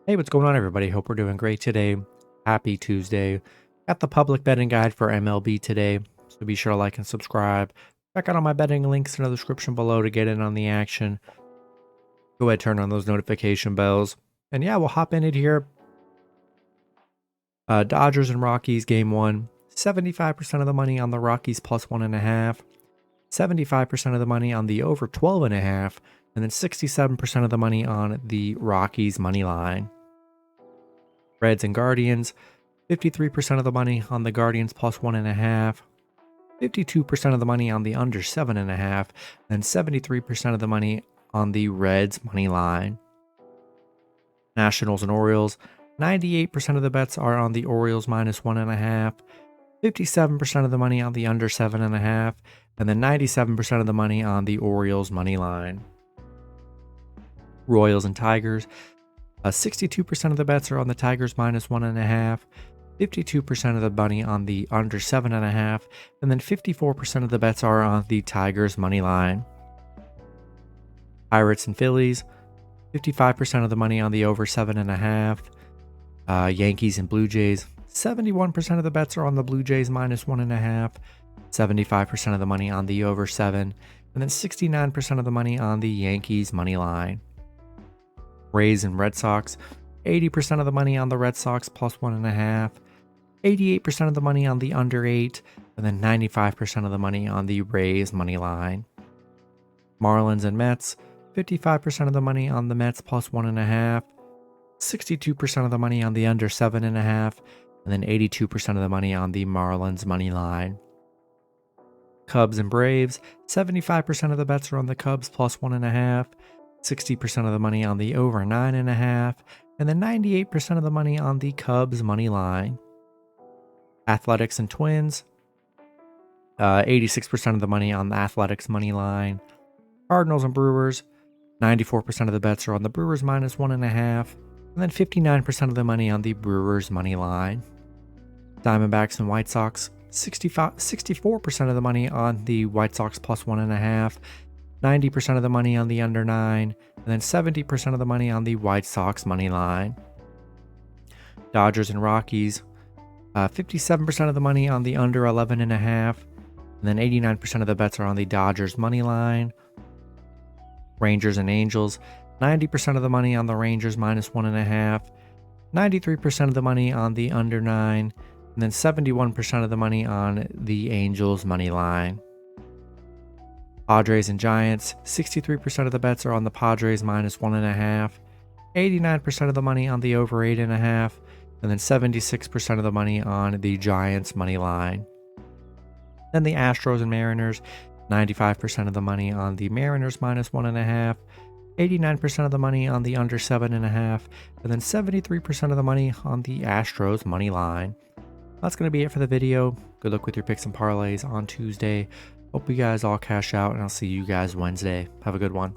Hey, what's going on, everybody? Hope we're doing great today. Happy Tuesday. Got the public betting guide for MLB today, so be sure to like and subscribe. Check out all my betting links in the description below to get in on the action. Go ahead, turn on those notification bells. And yeah, we'll hop in it here. Dodgers and Rockies, game one. 75% of the money on the Rockies plus 1.5. 75% of the money on the over 12.5. And then 67% of the money on the Rockies money line. Reds and Guardians, 53% of the money on the Guardians plus 1.5, 52% of the money on the under 7.5, and 73% of the money on the Reds money line. Nationals and Orioles, 98% of the bets are on the Orioles minus 1.5, 57% of the money on the under 7.5, and then 97% of the money on the Orioles money line. Royals and Tigers, 62% of the bets are on the Tigers minus 1.5, 52% of the money on the under 7.5, and then 54% of the bets are on the Tigers money line. Pirates and Phillies, 55% of the money on the over 7.5. Yankees and Blue Jays, 71% of the bets are on the Blue Jays minus 1.5, 75% of the money on the over 7, and then 69% of the money on the Yankees money line. Rays and Red Sox, 80% of the money on the Red Sox plus 1.5, 88% of the money on the under 8, and then 95% of the money on the Rays money line. Marlins and Mets, 55% of the money on the Mets plus 1.5, 62% of the money on the under 7.5, and then 82% of the money on the Marlins money line. Cubs and Braves, 75% of the bets are on the Cubs plus 1.5, 60% of the money on the over 9.5, and then 98% of the money on the Cubs money line. Athletics and Twins, 86% of the money on the Athletics money line. Cardinals and Brewers, 94% of the bets are on the Brewers minus 1.5, and then 59% of the money on the Brewers money line. Diamondbacks and White Sox, 64% of the money on the White Sox plus 1.5, 90% of the money on the under 9, and then 70% of the money on the White Sox money line. Dodgers and Rockies, 57% of the money on the under 11.5, and then 89% of the bets are on the Dodgers money line. Rangers and Angels, 90% of the money on the Rangers minus 1.5, 93% of the money on the under 9, and then 71% of the money on the Angels money line. Padres and Giants, 63% of the bets are on the Padres minus 1.5, 89% of the money on the over 8.5, and then 76% of the money on the Giants money line. Then the Astros and Mariners, 95% of the money on the Mariners minus 1.5, 89% of the money on the under 7.5, and then 73% of the money on the Astros money line. That's going to be it for the video. Good luck with your picks and parlays on Tuesday. Hope you guys all cash out, and I'll see you guys Wednesday. Have a good one.